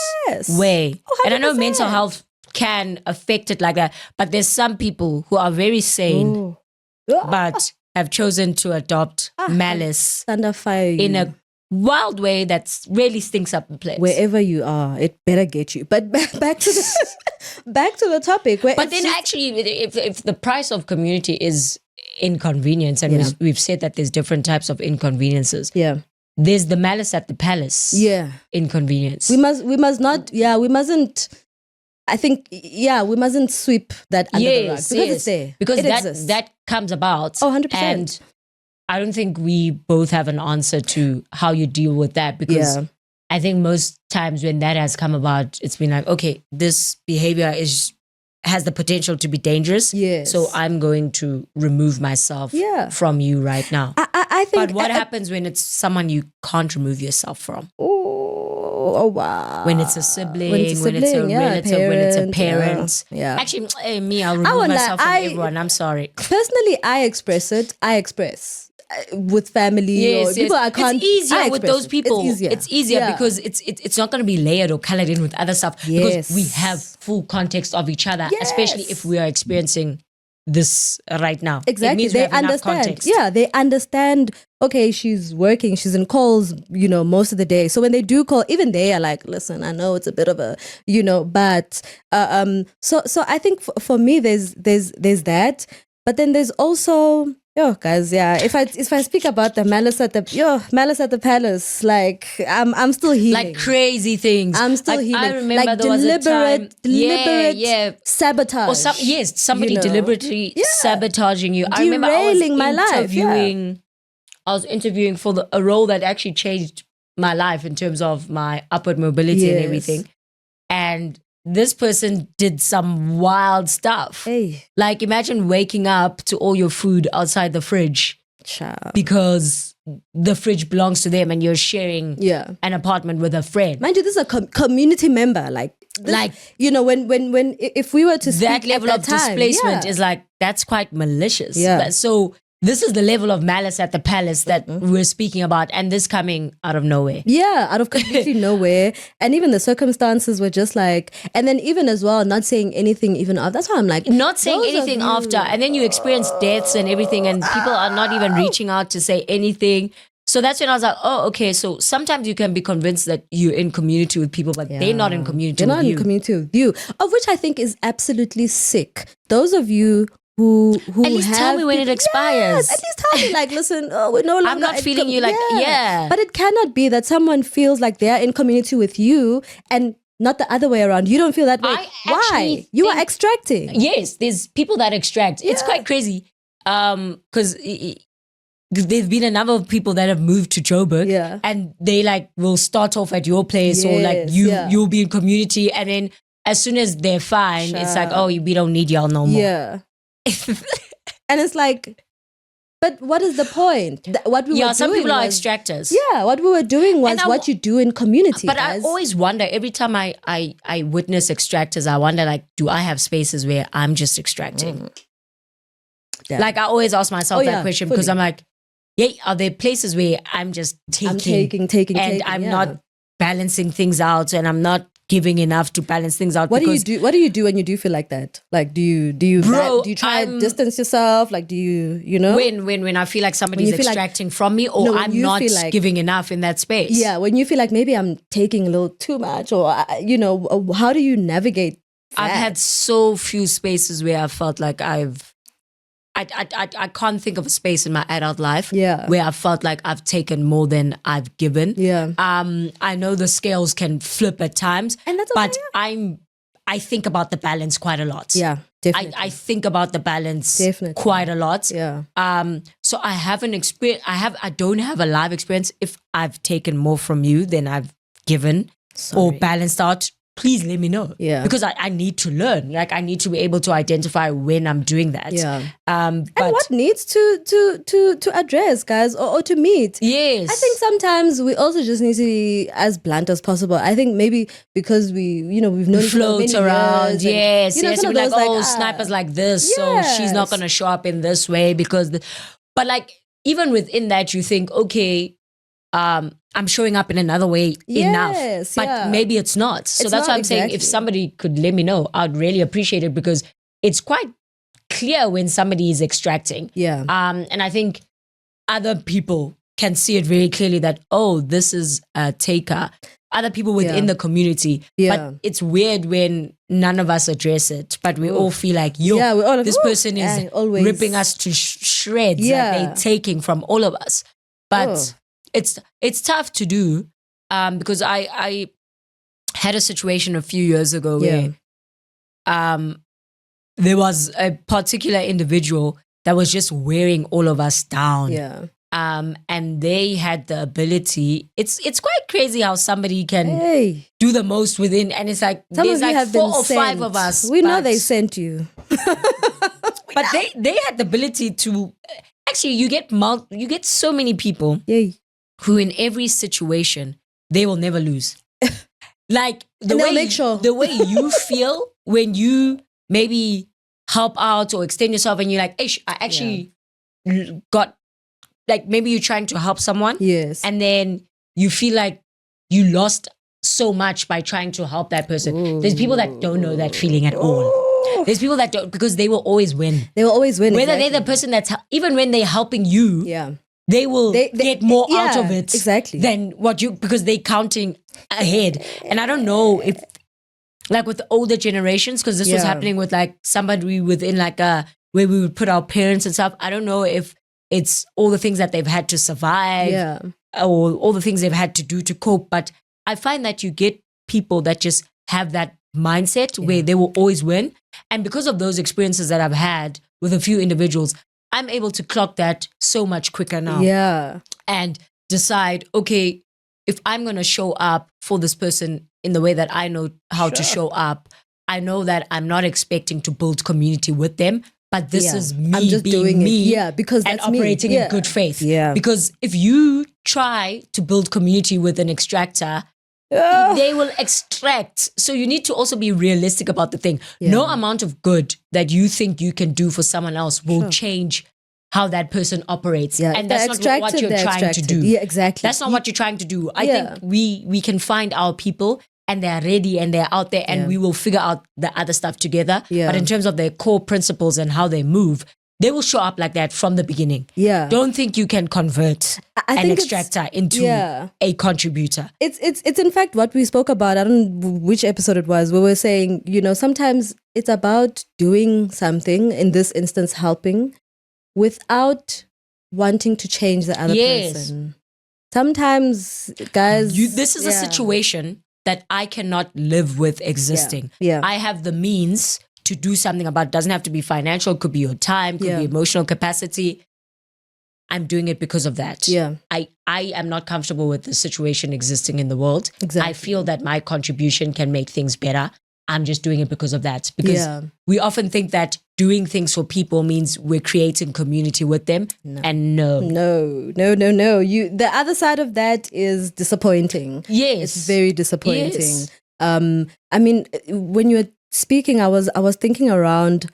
way. Oh, and I know mental health can affect it like that, but there's some people who are very sane, but have chosen to adopt malice in a wild way that really stinks up the place. Wherever you are, it better get you. But back to the topic. But then actually, if the price of community is inconvenience, and we've said that there's different types of inconveniences. Yeah. There's the malice at the palace. Yeah. Inconvenience. We mustn't, I think, we mustn't sweep that under the rug. Because it's there. Because that comes about. Oh, 100%. And I don't think we both have an answer to how you deal with that, because I think most times when that has come about, it's been like, okay, this behavior has the potential to be dangerous. Yes. So I'm going to remove myself from you right now. I think. But what happens when it's someone you can't remove yourself from? Oh wow. When it's a sibling, when it's a relative, when it's a parent. Yeah. Actually, I'll remove myself from everyone. I'm sorry. Personally, I express with family or people I can't. It's easier with those people. It's easier because it's not going to be layered or colored in with other stuff, because we have full context of each other, especially if we are experiencing this right now. Exactly. They understand. Yeah, they understand. Okay, she's working, she's in calls, most of the day. So when they do call, even they are like, listen, I know it's a bit of a, but so I think for me there's that, but then there's also guys, if I speak about the malice at the palace, like I'm still healing. Like crazy things. I'm still healing. I remember like there deliberate sabotage. Or somebody deliberately sabotaging you. I remember I was my life. I was interviewing for a role that actually changed my life in terms of my upward mobility and everything. And this person did some wild stuff. Hey. Like imagine waking up to all your food outside the fridge because the fridge belongs to them and you're sharing an apartment with a friend. Mind you, this is a community member. When if we were to speak that level of displacement is like, that's quite malicious. Yeah. So this is the level of malice at the palace that we're speaking about, and this coming out of nowhere. Yeah, out of completely nowhere. And even the circumstances were just like, and then even as well, not saying anything even after. That's why I'm like, not saying anything after. And then you experience deaths and everything, and people are not even reaching out to say anything. So that's when I was like, oh, okay. So sometimes you can be convinced that you're in community with people, but they're not in community with you. They're not in community with you, of which I think is absolutely sick. Those of you who at least tell me when it expires. Yes, at least tell me, like, listen, we're no longer. I'm not feeling you like, But it cannot be that someone feels like they're in community with you and not the other way around. You don't feel that way. Why? You are extracting. Yes, there's people that extract. It's quite crazy. Because there's been a number of people that have moved to Joburg and they like will start off at your place or like you'll be in community, and then as soon as they're fine, it's like, oh, we don't need y'all no more. Yeah. And it's like, but what is the point? What we were doing some people are was, extractors. Yeah, what we were doing was what you do in community. But guys. I always wonder, every time I witness extractors, I wonder, like, do I have spaces where I'm just extracting? Like, I always ask myself that question because I'm like, are there places where I'm just taking, and I'm not balancing things out, and I'm not giving enough to balance things out? What do you do when you do feel like that? Like, do you try to distance yourself? Like, do you know? When I feel like somebody's extracting from me, or I'm not giving enough in that space. Yeah, when you feel like maybe I'm taking a little too much, or how do you navigate that? I've had so few spaces where I felt like I can't think of a space in my adult life where I felt like I've taken more than I've given. Yeah. I know the scales can flip at times, and that's okay, but I think about the balance quite a lot. Yeah, definitely. I think about the balance quite a lot. Yeah. So I have an experience. I don't have a live experience. If I've taken more from you than I've given or balanced out, please let me know. Yeah. Because I need to learn. Like, I need to be able to identify when I'm doing that. Yeah. And what needs to address, guys, or to meet. Yes. I think sometimes we also just need to be as blunt as possible. I think maybe because we've known float around. Yes. Yes. We're like, Sniper's like this, so she's not gonna show up in this way because but like, even within that, you think, okay, I'm showing up in another way enough, but maybe it's not. So that's why I'm saying, if somebody could let me know, I'd really appreciate it, because it's quite clear when somebody is extracting. Yeah. And I think other people can see it very clearly that, oh, this is a taker. Other people within the community. Yeah. But it's weird when none of us address it, but we all feel like, this person is ripping us to shreds. Like, they're taking from all of us. But it's tough to do, because I had a situation a few years ago where there was a particular individual that was just wearing all of us down. Yeah. And they had the ability. It's quite crazy how somebody can do the most within, and it's like there's like 4 or 5 of us. We know they sent you. But they had the ability to actually, you get so many people who in every situation they will never lose. Like the way you feel when you maybe help out or extend yourself, and you're like, I actually got, like, maybe you're trying to help someone. Yes. And then you feel like you lost so much by trying to help that person. Ooh. There's people that don't know that feeling at all. There's people that don't, because they will always win. They will always win. Whether they're the person that's, even when they're helping you, they will get more out of it than what you, because they're counting ahead. And I don't know if, like with the older generations, because this was happening with like somebody within like where we would put our parents and stuff. I don't know if it's all the things that they've had to survive or all the things they've had to do to cope. But I find that you get people that just have that mindset where they will always win. And because of those experiences that I've had with a few individuals, I'm able to clock that so much quicker now. Yeah. And decide, okay, if I'm going to show up for this person in the way that I know how to show up, I know that I'm not expecting to build community with them, but this is me I'm just being doing me because and that's operating me. in good faith. Yeah. Because if you try to build community with an extractor, they will extract. So you need to also be realistic about the thing. No amount of good that you think you can do for someone else will change how that person operates. Yeah. And that's not what you're trying to do. Yeah, exactly. That's not what you're trying to do. I think we can find our people, and they're ready and they're out there, and we will figure out the other stuff together. Yeah. But in terms of their core principles and how they move, they will show up like that from the beginning. Yeah. Don't think you can convert an extractor into a contributor. It's in fact what we spoke about. I don't know which episode it was. We were saying, sometimes it's about doing something, in this instance helping, without wanting to change the other person. Sometimes, guys, this is a situation that I cannot live with existing. Yeah. I have the means to do something about it. Doesn't have to be financial, could be your time, could be emotional capacity. I'm doing it because of that. Yeah. I am not comfortable with the situation existing in the world. Exactly. I feel that my contribution can make things better. I'm just doing it because of that. Because we often think that doing things for people means we're creating community with them. No. And no. The other side of that is disappointing. Yes. It's very disappointing. Yes. I mean, when you were speaking, I was thinking around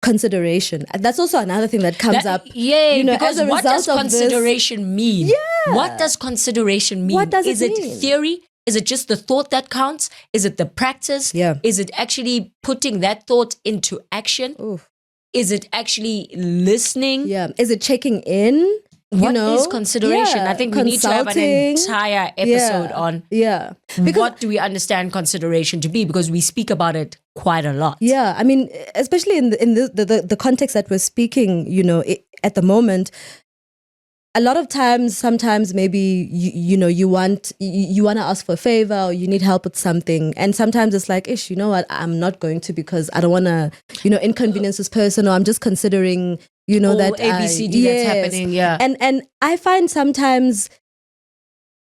consideration. And that's also another thing that comes up. Yeah, you know, because as a what result does consideration mean? Yeah. What does consideration mean? What does Is it it mean? theory? Is it just the thought that counts? Is it the practice? Yeah. Is it actually putting that thought into action? Oof. Is it actually listening? Yeah. Is it checking in? What is consideration? Yeah. I think we need to have an entire episode on what do we understand consideration to be, because we speak about it quite a lot. Yeah, I mean, especially in the context that we're speaking, you know, at the moment, a lot of times, sometimes maybe you want to ask for a favor, or you need help with something, and sometimes it's like, ish, you know what, I'm not going to because I don't want to, inconvenience this person, or I'm just considering, that ABCD that's happening. Yeah, and I find sometimes,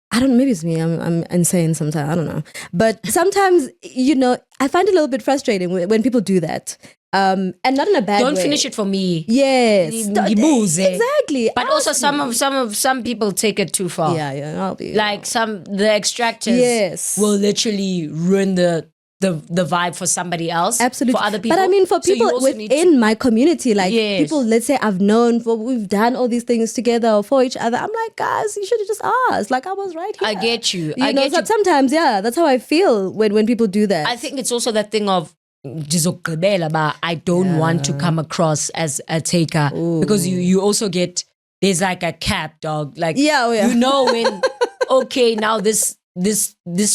I don't know, maybe it's me, I'm insane sometimes, I don't know, but sometimes I find it a little bit frustrating when people do that. And not in a bad way. Don't finish it for me. Yes, exactly. But also some people take it too far. Yeah, I'll be like the extractors will literally ruin the vibe for somebody else. Absolutely. For other people. But I mean, for people within my community, like people, let's say I've known, we've done all these things together or for each other. I'm like, guys, you should have just asked. Like, I was right here. I get you. Sometimes, that's how I feel when people do that. I think it's also that thing of, I don't want to come across as a taker. Ooh. Because you also get, there's like a cap, dog. Like, when, okay, now this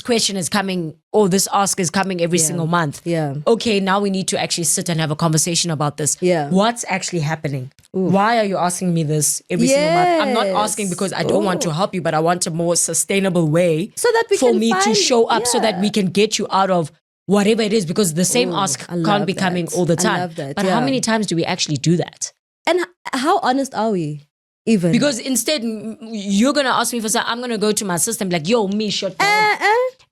question is coming, or this ask is coming every single month. Yeah. Okay, now we need to actually sit and have a conversation about this. Yeah. What's actually happening? Ooh. Why are you asking me this every single month? I'm not asking because I don't want to help you, but I want a more sustainable way so that to show up so that we can get you out of whatever it is, because the same ask can't be coming all the time. I love that. But how many times do we actually do that? And how honest are we? Even because instead you're gonna ask me for something, I'm gonna go to my system like, yo, me shut down.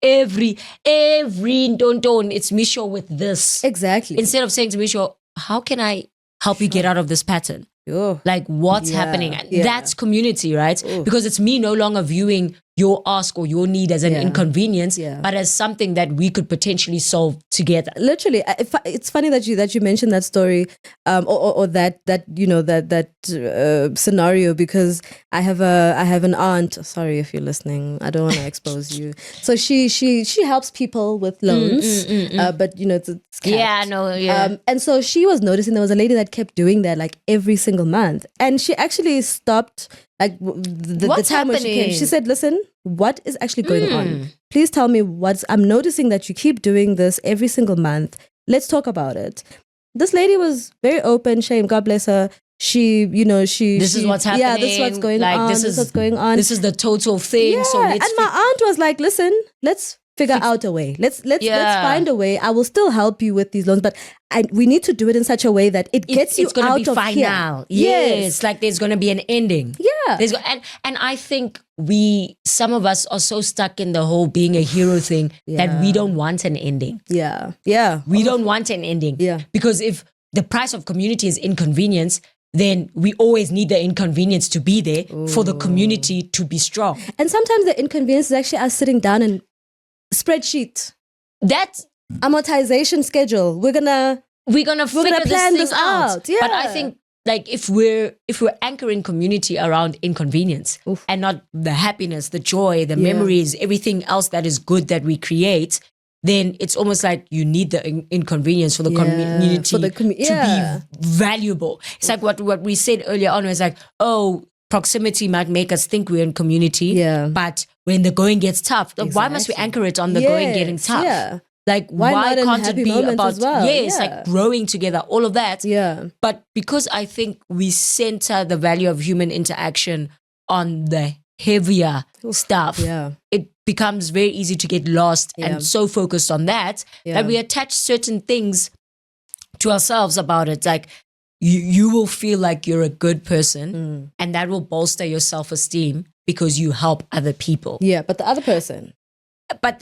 Every don't it's Misho with this. Exactly. Instead of saying to Misho, how can I help you get out of this pattern? Like, what's happening? That's community, right? Ooh. Because it's me no longer viewing your ask or your need as an inconvenience, but as something that we could potentially solve together. Literally, it's funny that you mentioned that story, or that scenario, because I have an aunt. Sorry if you're listening, I don't want to expose you. So she helps people with loans, but it's capped. Yeah, no, yeah. And so she was noticing there was a lady that kept doing that like every single month, and she actually stopped. Like the time when she came, she said, listen, what is actually going on? Please tell me I'm noticing that you keep doing this every single month. Let's talk about it. This lady was very open, shame, God bless her. This is what's happening. Yeah, this is what's going on. This is what's going on. This is the total thing. Yeah. So and my aunt was like, listen, let's figure out a way. Let's find a way. I will still help you with these loans, but we need to do it in such a way that it gets you out of here. Final. Yes, like there's going to be an ending. Yeah. And I think some of us are so stuck in the whole being a hero thing that we don't want an ending. Yeah. We don't want an ending. Yeah. Because if the price of community is inconvenience, then we always need the inconvenience to be there for the community to be strong. And sometimes the inconvenience is actually us sitting down and spreadsheet, that amortization schedule. We're gonna plan this out. Yeah. But I think like if we're anchoring community around inconvenience and not the happiness, the joy, the memories, everything else that is good that we create, then it's almost like you need the inconvenience for the community to be valuable. It's like what we said earlier on. It's like, proximity might make us think we're in community, but when the going gets tough, why must we anchor it on the going getting tough? Yeah. Like, why can't it be about, like growing together, all of that? Yeah. But because I think we center the value of human interaction on the heavier stuff, it becomes very easy to get lost and so focused on that we attach certain things to ourselves about it. Like, you will feel like you're a good person and that will bolster your self-esteem because you help other people. Yeah, but the other person. But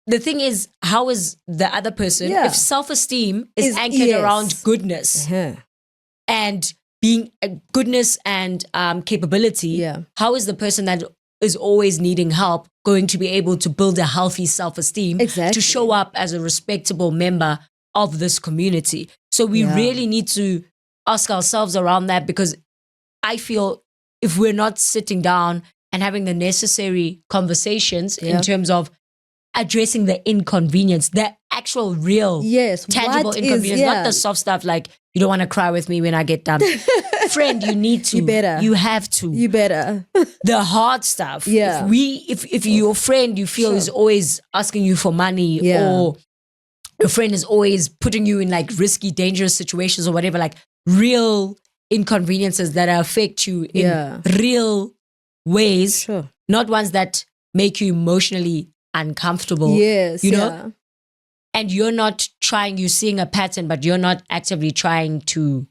the thing is, how is the other person, if self-esteem is anchored around goodness and being goodness and capability, how is the person that is always needing help going to be able to build a healthy self-esteem to show up as a respectable member of this community. So we really need to ask ourselves around that, because I feel if we're not sitting down and having the necessary conversations in terms of addressing the inconvenience, the actual real tangible inconvenience, not the soft stuff like you don't want to cry with me when I get done. Friend, you need to. You better. You have to. You better. The hard stuff. Yeah. If your friend you feel is always asking you for money, or your friend is always putting you in like risky, dangerous situations or whatever, like real inconveniences that affect you in real ways, not ones that make you emotionally uncomfortable. Yes. You know? And you're not seeing a pattern, but you're not actively trying to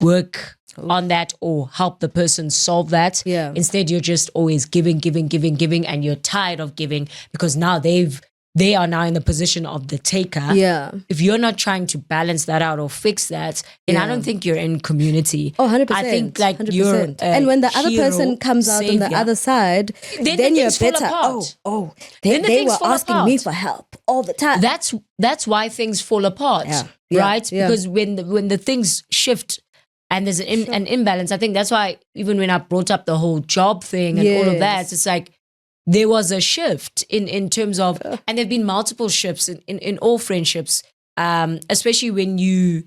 work on that or help the person solve that. Yeah. Instead, you're just always giving, and you're tired of giving because now they are now in the position of the taker. Yeah. If you're not trying to balance that out or fix that, then I don't think you're in community. Oh, 100%. I think like 100%. you're and when the other person comes out on the other side, then you're better. They were asking me for help all the time. That's why things fall apart, right? Because when the things shift and there's an imbalance, I think that's why even when I brought up the whole job thing and all of that, it's like there was a shift in terms of, and there have been multiple shifts in all friendships, especially when you,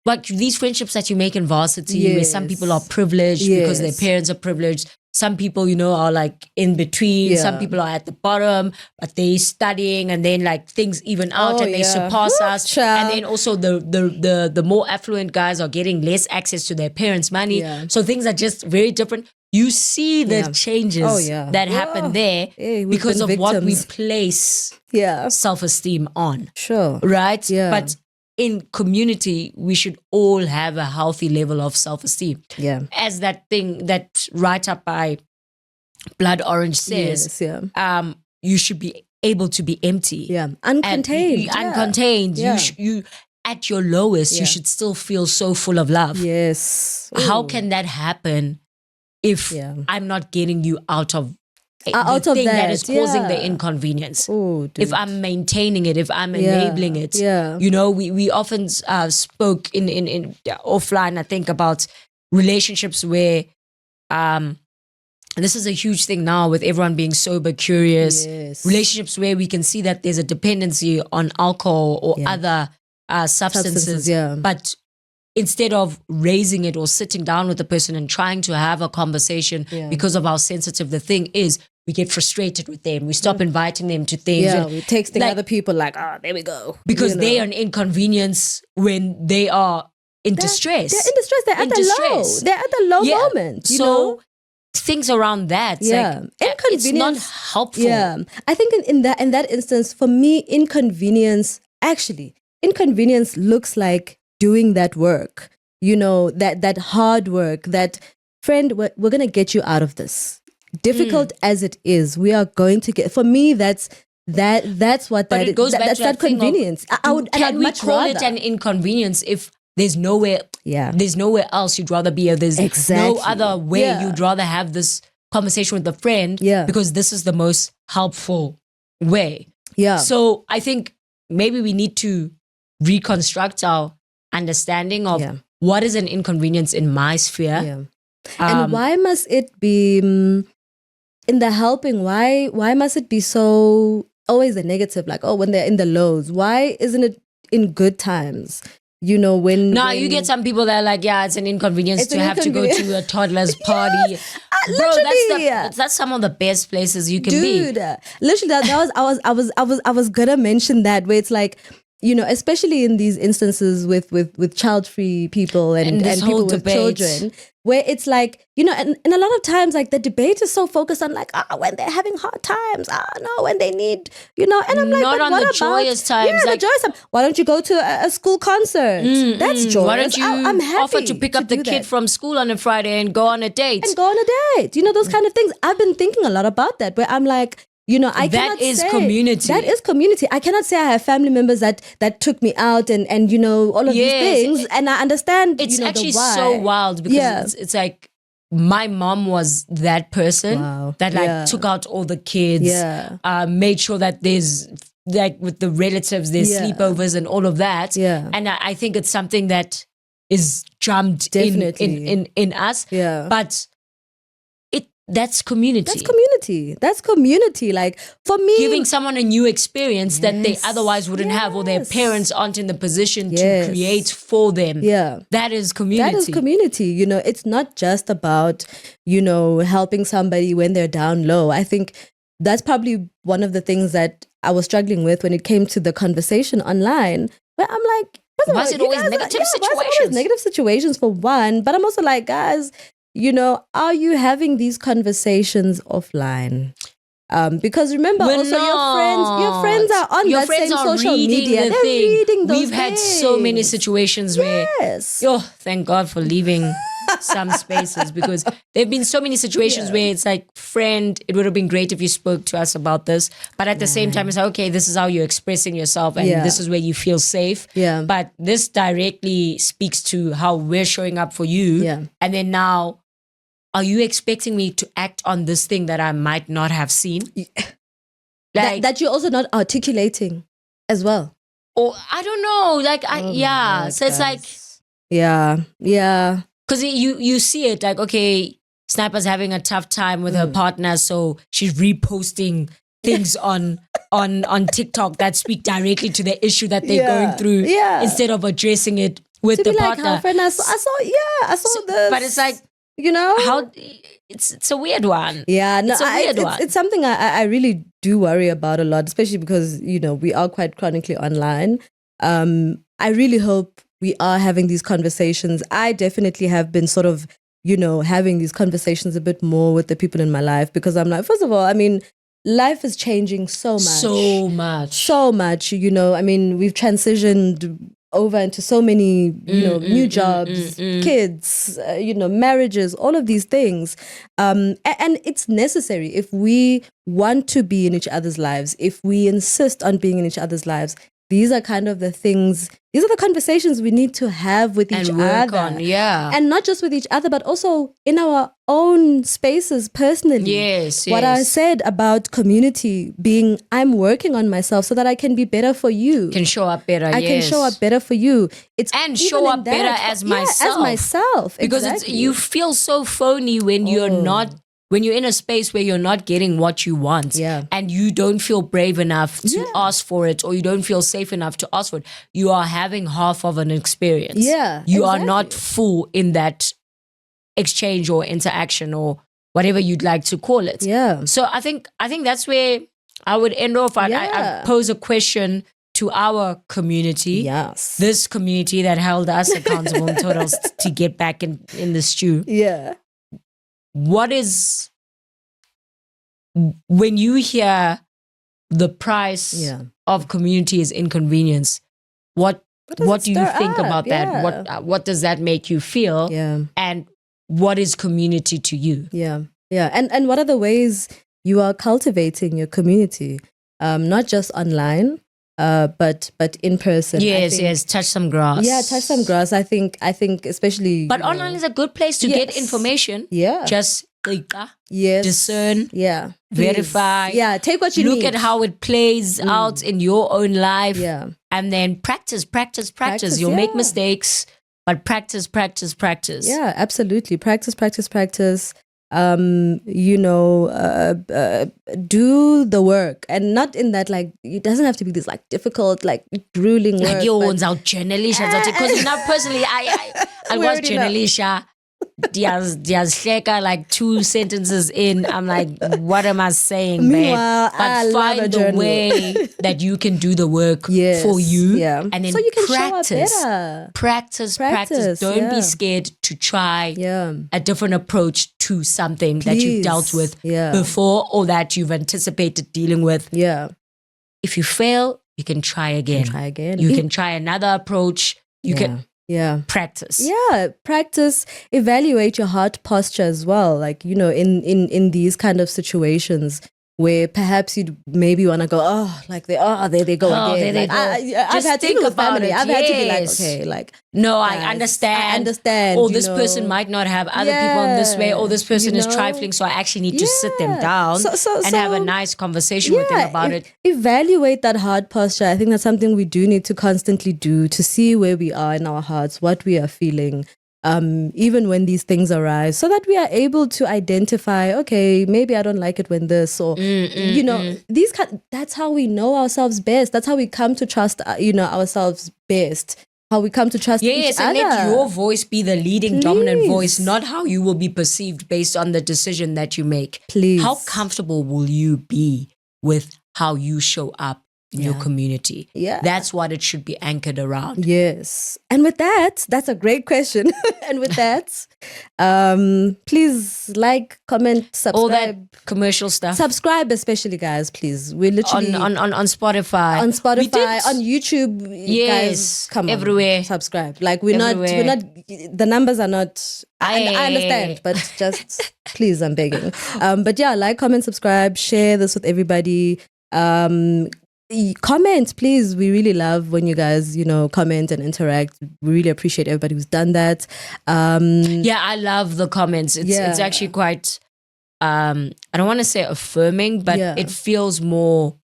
like these friendships that you make in varsity, where some people are privileged because their parents are privileged. Some people, are like in between. Some people are at the bottom, but they're studying, and then like things even out and they surpass us. And then also the more affluent guys are getting less access to their parents' money. So things are just very different. You see the changes that happen there because of what we place self-esteem on. Sure. Right? Yeah. But in community, we should all have a healthy level of self-esteem. Yeah. As that thing that right up by Blood Orange says, you should be able to be empty. Yeah. Uncontained. Uncontained. You at your lowest, you should still feel so full of love. Yes. How can that happen if I'm not getting you out of the thing that is causing the inconvenience? If I'm maintaining it, if I'm enabling it, we often spoke in offline, I think, about relationships where this is a huge thing now with everyone being sober curious. Relationships where we can see that there's a dependency on alcohol or other substances, but instead of raising it or sitting down with the person and trying to have a conversation because of how sensitive the thing is, we get frustrated with them. We stop inviting them to things. Yeah, we're texting other people like, there we go. Because they are an inconvenience when they are in distress. They're in distress. They're at the low. They're at the low moment. So things around that, it's not helpful. Yeah, I think in that instance, for me, inconvenience looks like doing that work, that hard work, that friend, we're going to get you out of this. Difficult as it is, we are going to get, for me, that's what that is. That's that convenience. Can we call it an inconvenience if there's nowhere else you'd rather be, or there's no other way you'd rather have this conversation with a friend because this is the most helpful way. Yeah. So I think maybe we need to reconstruct our understanding of what is an inconvenience in my sphere. And why must it be in the helping? Why must it be so always a negative? Like, when they're in the lows, why isn't it in good times? When you get some people that are like, it's an inconvenience to have to go to a toddler's party. Bro, that's some of the best places you can be. Dude, literally, I was gonna mention that, where it's like, especially in these instances with child-free people and people with children, where it's like, and a lot of times, like, the debate is so focused on like, when they're having hard times, when they need, and I'm like, not on the joyous times. Yeah, the joyous time. Why don't you go to a school concert? That's joyous. Why don't you I'm happy offer to pick up the kid from school on a Friday and go on a date? Those kind of things. I've been thinking a lot about that, where I'm like, that is community. That is community. I cannot say I have family members that took me out and all of these things, and I understand. It's actually so wild because it's like my mom was that person that took out all the kids, made sure that there's like with the relatives, there's sleepovers and all of that. Yeah. And I think it's something that is drummed Definitely. in us. Yeah. But that's community. That's community. Like for me, giving someone a new experience that they otherwise wouldn't have, or their parents aren't in the position to create for them. Yeah. That is community. That is community. You know, it's not just about, you know, helping somebody when they're down low. I think that's probably one of the things that I was struggling with when it came to the conversation online, where I'm like, was it always negative situations? Always negative situations for one, but I'm also like, guys, you know, are you having these conversations offline? Because remember, We're also not. your friends are on your that friends same are social media. They're thing. reading those We've had so many situations where, thank God for leaving some spaces, because there have been so many situations where it's like, friend, it would have been great if you spoke to us about this. But at the same time, it's like, okay, this is how you're expressing yourself and this is where you feel safe. Yeah. But this directly speaks to how we're showing up for you. Yeah. And then now, are you expecting me to act on this thing that I might not have seen? Like, that you're also not articulating as well. Or I don't know. Like, God, so it's like, yeah. because you see it like, okay, Sniper's having a tough time with her partner, so she's reposting things on TikTok that speak directly to the issue that they're going through, instead of addressing it with to the be partner. Like, friend, I saw this. But it's like, you know, how it's a weird one. Yeah, no, it's a weird one. It's something I really do worry about a lot, especially because, you know, we are quite chronically online. I really hope we are having these conversations. I definitely have been sort of, you know, having these conversations a bit more with the people in my life, because I'm like, first of all, I mean, life is changing so much, you know. I mean, we've transitioned over into so many, you know, new jobs, kids, you know, marriages, all of these things. And it's necessary if we want to be in each other's lives, if we insist on being in each other's lives. These are kind of the things, these are the conversations we need to have with each other. And not just with each other, but also in our own spaces personally. Yes. What I said about community being, I'm working on myself so that I can be better for you. Can show up better. I can show up better for you. And show up better as myself. As myself. Because you feel so phony when you're not, when you're in a space where you're not getting what you want, and you don't feel brave enough to ask for it, or you don't feel safe enough to ask for it, you are having half of an experience. You are not full in that exchange or interaction or whatever you'd like to call it. So I think that's where I would end off. I pose a question to our community. This community that held us accountable and told us to get back in the stew. What is, when you hear the price of community is inconvenience, what do you think about that? What does that make you feel? And what is community to you? And what are the ways you are cultivating your community? Not just online, but in person. Yes, touch some grass. Touch some grass. I think especially. But online is a good place to get information. Just discern. Verify. Take what you need. Look at how it plays out in your own life. And then practice. You'll make mistakes, but practice. Yeah, absolutely. Practice. You know, do the work, and not in that, like, it doesn't have to be this like difficult, like grueling work. Like your ones out journalism, because now personally, I was journalism. Like 2 sentences in, I'm like, what am I saying, babe? But find the way that you can do the work for you, and then so you can practice. Show up better. Practice. Don't be scared to try a different approach to something that you've dealt with before, or that you've anticipated dealing with. If you fail, you can try again. You can try another approach. You can practice. Practice. Evaluate your heart posture as well. Like, you know, in these kind of situations, where perhaps you'd maybe want to go, there they go again. There they go. I've had to think with family. I've had to be like, okay, like, no, guys, I understand. Or this person might not have other people in this way, or this person is trifling, so I actually need to sit them down and have a nice conversation with them about it. Evaluate that heart posture. I think that's something we do need to constantly do to see where we are in our hearts, what we are feeling. Even when these things arise, so that we are able to identify, okay, maybe I don't like it when this, or that's how we know ourselves best. That's how we come to trust, ourselves best. How we come to trust each other. Yes, and let your voice be the leading dominant voice, not how you will be perceived based on the decision that you make. Please. How comfortable will you be with how you show up in your community? Yeah. That's what it should be anchored around. Yes. And with that, that's a great question. And with that, please like, comment, subscribe. All that commercial stuff. Subscribe especially, guys, please. We're literally on Spotify. On Spotify, on YouTube. Yes. Guys, come everywhere. On, subscribe. Like we're not the numbers are not I understand, but just please, I'm begging. But yeah, like, comment, subscribe, share this with everybody. Comment, please. We really love when you guys, comment and interact. We really appreciate everybody who's done that. I love the comments. It's actually quite, I don't want to say affirming, but it feels more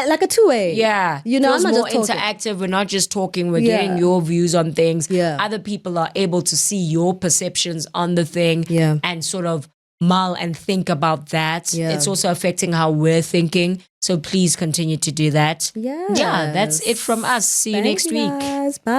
like a two-way. Yeah. I'm not more just interactive. We're not just talking. We're getting your views on things. Yeah. Other people are able to see your perceptions on the thing and sort of mull and think about that. Yeah. It's also affecting how we're thinking. So please continue to do that. Yeah. Yeah, that's it from us. See you next week. Guys. Bye.